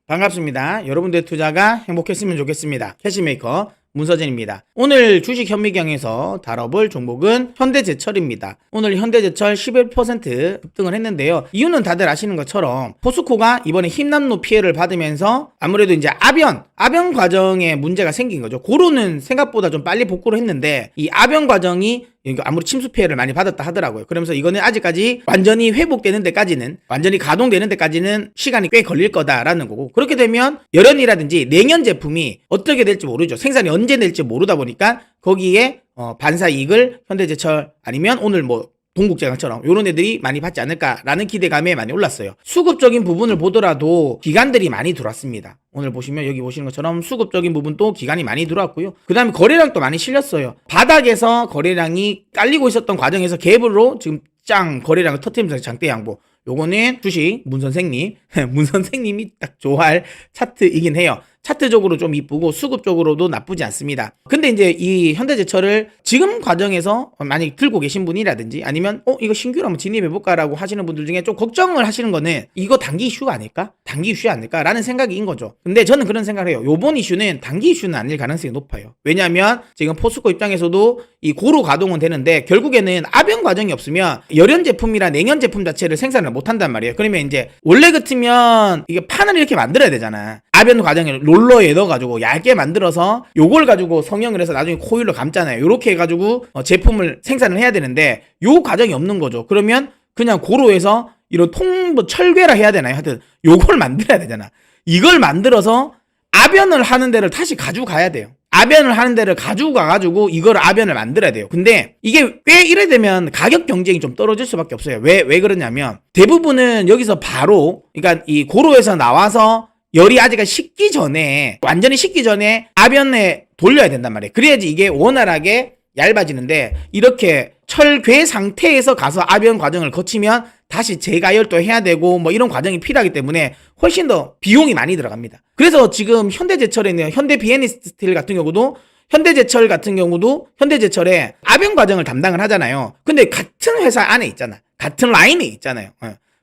반갑습니다. 여러분들의 투자가 행복했으면 좋겠습니다. 캐시메이커 문서진입니다. 오늘 주식 현미경에서 다뤄볼 종목은 현대제철입니다. 오늘 현대제철 11% 급등을 했는데요. 이유는 다들 아시는 것처럼 포스코가 이번에 힘남로 피해를 받으면서 아무래도 이제 아변 과정에 문제가 생긴 거죠. 고로는 생각보다 좀 빨리 복구를 했는데 이 아변 과정이 아무리 침수 피해를 많이 받았다 하더라고요. 그러면서 이거는 아직까지 완전히 회복되는 데까지는, 완전히 가동되는 데까지는 시간이 꽤 걸릴 거다라는 거고, 그렇게 되면 열연이라든지 냉연 제품이 어떻게 될지 모르죠. 생산이 언제 될지 모르다 보니까 거기에 반사 이익을 현대제철 아니면 오늘 동국제강처럼 이런 애들이 많이 받지 않을까라는 기대감에 많이 올랐어요. 수급적인 부분을 보더라도 기관들이 많이 들어왔습니다. 오늘 보시면 여기 보시는 것처럼 수급적인 부분도 기관이 많이 들어왔고요. 그 다음에 거래량도 많이 실렸어요. 바닥에서 거래량이 깔리고 있었던 과정에서 갭으로 지금 거래량을 터뜨리면서 장대 양보. 요거는 주식 문선생님이 딱 좋아할 차트이긴 해요. 차트적으로 좀 이쁘고 수급적으로도 나쁘지 않습니다. 근데 이제 이 현대제철을 지금 과정에서 만약 들고 계신 분이라든지 아니면 이거 신규로 한번 진입해볼까라고 하시는 분들 중에 좀 걱정을 하시는 거는 이거 단기 이슈가 아닐까? 단기 이슈 아닐까라는 생각인 거죠. 근데 저는 그런 생각을 해요. 요번 이슈는 단기 이슈는 아닐 가능성이 높아요. 왜냐하면 지금 포스코 입장에서도 이 고루 가동은 되는데 결국에는 아변 과정이 없으면 열연 제품이나 냉연 제품 자체를 생산을 못 한단 말이에요. 그러면 이제 원래 같으면 이게 판을 이렇게 만들어야 되잖아. 아변 과정을 롤러에 넣어가지고 얇게 만들어서 요걸 가지고 성형을 해서 나중에 코일로 감잖아요. 요렇게 해가지고 제품을 생산을 해야 되는데 요 과정이 없는 거죠. 그러면 그냥 고로해서 이런 철괴라 해야 되나요? 하여튼 요걸 만들어야 되잖아. 이걸 만들어서 아변을 하는 데를 다시 가지고 가야 돼요. 아변을 하는 데를 가지고 가가지고 이걸 아변을 만들어야 돼요. 근데 이게 꽤 이래 되면 가격 경쟁이 좀 떨어질 수밖에 없어요. 왜 그러냐면 대부분은 여기서 바로 그러니까 이 고로에서 나와서 열이 아직 식기 전에 완전히 식기 전에 아변에 돌려야 된단 말이에요. 그래야지 이게 원활하게 얇아지는데 이렇게 철괴 상태에서 가서 아변 과정을 거치면 다시 재가열도 해야 되고 이런 과정이 필요하기 때문에 훨씬 더 비용이 많이 들어갑니다. 그래서 지금 현대제철에는 현대비엔스틸 같은 경우도 현대제철에 아변 과정을 담당을 하잖아요. 근데 같은 회사 안에 있잖아. 같은 라인에 있잖아요.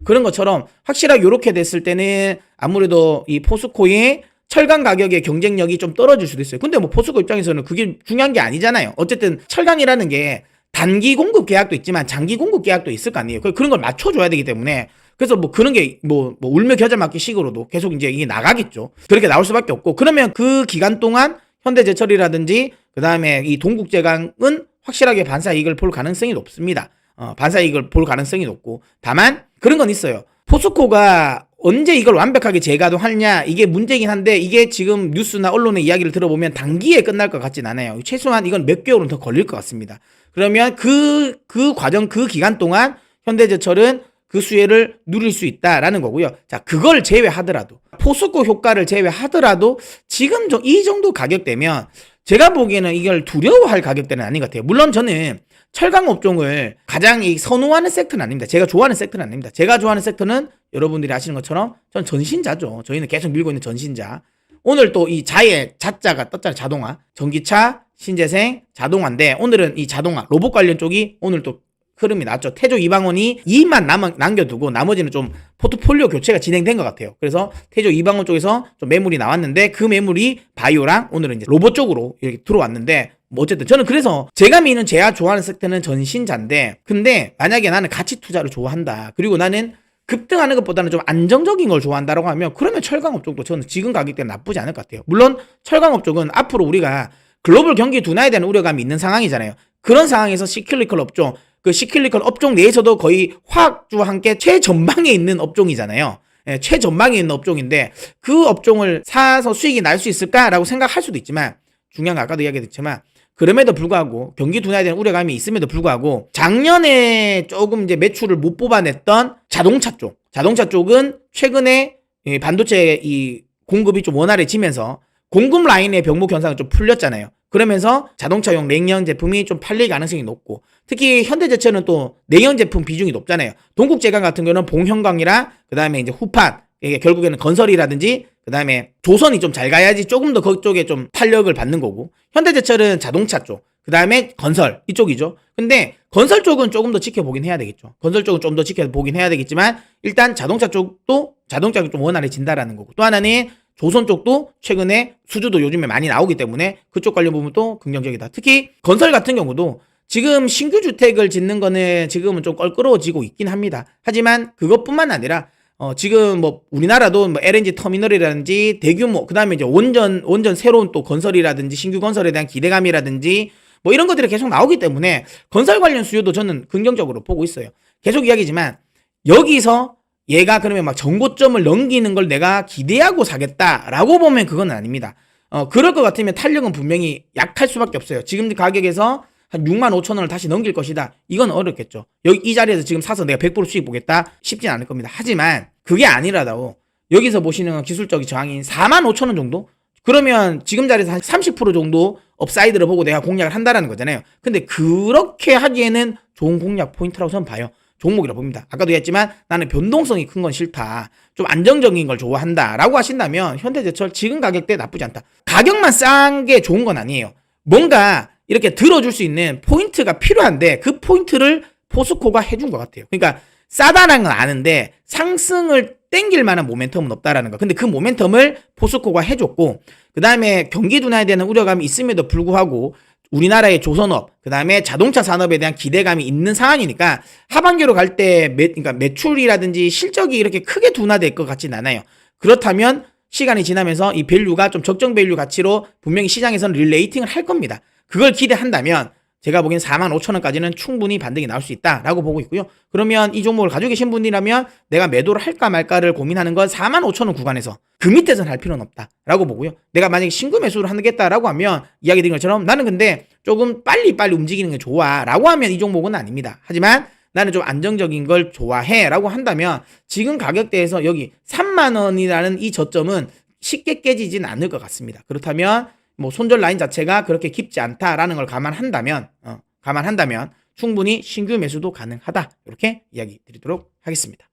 그런 것처럼 확실하게 이렇게 됐을 때는 아무래도 이 포스코의 철강 가격의 경쟁력이 좀 떨어질 수도 있어요. 근데 포스코 입장에서는 그게 중요한 게 아니잖아요. 어쨌든 철강이라는 게 단기 공급 계약도 있지만 장기 공급 계약도 있을 거 아니에요. 그런 걸 맞춰줘야 되기 때문에 그래서 그런 게 울며 겨자 맞기 식으로도 계속 이제 이게 나가겠죠. 그렇게 나올 수밖에 없고 그러면 그 기간 동안 현대제철이라든지 그 다음에 이 동국제강은 확실하게 반사 이익을 볼 가능성이 높습니다. 반사 이익을 볼 가능성이 높고 다만 그런 건 있어요. 포스코가 언제 이걸 완벽하게 재가동하느냐 이게 문제긴 한데 이게 지금 뉴스나 언론의 이야기를 들어보면 단기에 끝날 것 같진 않아요. 최소한 이건 몇 개월은 더 걸릴 것 같습니다. 그러면 그 과정 그 기간 동안 현대제철은 그 수혜를 누릴 수 있다라는 거고요. 자, 그걸 제외하더라도 포스코 효과를 제외하더라도 지금 이 정도 가격대면 제가 보기에는 이걸 두려워할 가격대는 아닌 것 같아요. 물론 저는 철강 업종을 가장 선호하는 섹터는 아닙니다. 제가 좋아하는 섹터는 아닙니다. 제가 좋아하는 섹터는 여러분들이 아시는 것처럼 전 전신자죠. 저희는 계속 밀고 있는 전신자. 오늘 또 이 자자가 떴잖아요. 자동화. 전기차, 신재생, 자동화인데 오늘은 이 자동화, 로봇 관련 쪽이 오늘 또 흐름이 났죠. 태조 이방원이 2만 남겨두고 나머지는 좀 포트폴리오 교체가 진행된 것 같아요. 그래서 태조 이방원 쪽에서 좀 매물이 나왔는데 그 매물이 바이오랑 오늘은 이제 로봇 쪽으로 이렇게 들어왔는데 어쨌든 저는 그래서 제가 좋아하는 섹터는 전신자인데 근데 만약에 나는 가치 투자를 좋아한다. 그리고 나는 급등하는 것보다는 좀 안정적인 걸 좋아한다라고 하면 그러면 철강업 쪽도 저는 지금 가격대는 나쁘지 않을 것 같아요. 물론 철강업 쪽은 앞으로 우리가 글로벌 경기 둔화에 대한 우려감이 있는 상황이잖아요. 그런 상황에서 시클리컬 업종, 그 시클리컬 업종 내에서도 거의 화학주와 함께 최전방에 있는 업종이잖아요. 최전방에 있는 업종인데 그 업종을 사서 수익이 날 수 있을까라고 생각할 수도 있지만 중요한 건 아까도 이야기했지만 그럼에도 불구하고 경기 둔화에 대한 우려감이 있음에도 불구하고 작년에 조금 이제 매출을 못 뽑아냈던 자동차 쪽은 최근에 반도체 이 공급이 좀 원활해지면서 공급 라인의 병목 현상이 좀 풀렸잖아요. 그러면서 자동차용 냉연 제품이 좀 팔릴 가능성이 높고 특히 현대제철은 또 냉연 제품 비중이 높잖아요. 동국제강 같은 경우는 봉형광이랑 그 다음에 이제 후판 이게 결국에는 건설이라든지 그 다음에 조선이 좀 잘 가야지 조금 더 그쪽에 좀 탄력을 받는 거고 현대제철은 자동차 쪽 그 다음에 건설 이쪽이죠. 근데 건설 쪽은 조금 더 지켜보긴 해야 되겠죠. 건설 쪽은 좀 더 지켜보긴 해야 되겠지만 일단 자동차 쪽도 자동차가 좀 원활해진다라는 거고, 또 하나는 조선 쪽도 최근에 수주도 요즘에 많이 나오기 때문에 그쪽 관련 부분도 긍정적이다. 특히 건설 같은 경우도 지금 신규 주택을 짓는 거는 지금은 좀 껄끄러워지고 있긴 합니다. 하지만 그것뿐만 아니라 지금 뭐 우리나라도 뭐 LNG 터미널이라든지 대규모, 그 다음에 이제 원전 새로운 또 건설이라든지 신규 건설에 대한 기대감이라든지 뭐 이런 것들이 계속 나오기 때문에 건설 관련 수요도 저는 긍정적으로 보고 있어요. 계속 이야기지만 여기서 얘가 그러면 막 정고점을 넘기는 걸 내가 기대하고 사겠다라고 보면 그건 아닙니다. 그럴 것 같으면 탄력은 분명히 약할 수밖에 없어요. 지금 가격에서 한 6만 5천 원을 다시 넘길 것이다. 이건 어렵겠죠. 여기 이 자리에서 지금 사서 내가 100% 수익 보겠다? 쉽진 않을 겁니다. 하지만 그게 아니라도 여기서 보시는 기술적인 저항인 4만 5천 원 정도? 그러면 지금 자리에서 한 30% 정도 업사이드를 보고 내가 공략을 한다라는 거잖아요. 근데 그렇게 하기에는 좋은 공략 포인트라고 저는 봐요. 종목이라고 봅니다. 아까도 했지만 나는 변동성이 큰 건 싫다, 좀 안정적인 걸 좋아한다 라고 하신다면 현대제철 지금 가격대 나쁘지 않다. 가격만 싼 게 좋은 건 아니에요. 뭔가 이렇게 들어줄 수 있는 포인트가 필요한데 그 포인트를 포스코가 해준 것 같아요. 그러니까 싸다라는 건 아는데 상승을 땡길 만한 모멘텀은 없다라는 거. 근데 그 모멘텀을 포스코가 해줬고, 그 다음에 경기 둔화에 대한 우려감이 있음에도 불구하고 우리나라의 조선업, 그 다음에 자동차 산업에 대한 기대감이 있는 상황이니까 하반기로 갈 때 그러니까 매출이라든지 실적이 이렇게 크게 둔화될 것 같진 않아요. 그렇다면 시간이 지나면서 이 밸류가 좀 적정 밸류 가치로 분명히 시장에서는 릴레이팅을 할 겁니다. 그걸 기대한다면 제가 보기엔 4만 5천 원까지는 충분히 반등이 나올 수 있다라고 보고 있고요. 그러면 이 종목을 가지고 계신 분이라면 내가 매도를 할까 말까를 고민하는 건 4만 5천 원 구간에서 그 밑에서는 할 필요는 없다라고 보고요. 내가 만약에 신규 매수를 하겠다라고 하면 이야기 드린 것처럼 나는 근데 조금 빨리 움직이는 게 좋아라고 하면 이 종목은 아닙니다. 하지만 나는 좀 안정적인 걸 좋아해라고 한다면 지금 가격대에서 여기 3만 원이라는 이 저점은 쉽게 깨지진 않을 것 같습니다. 그렇다면 뭐 손절 라인 자체가 그렇게 깊지 않다라는 걸 감안한다면 충분히 신규 매수도 가능하다, 이렇게 이야기 드리도록 하겠습니다.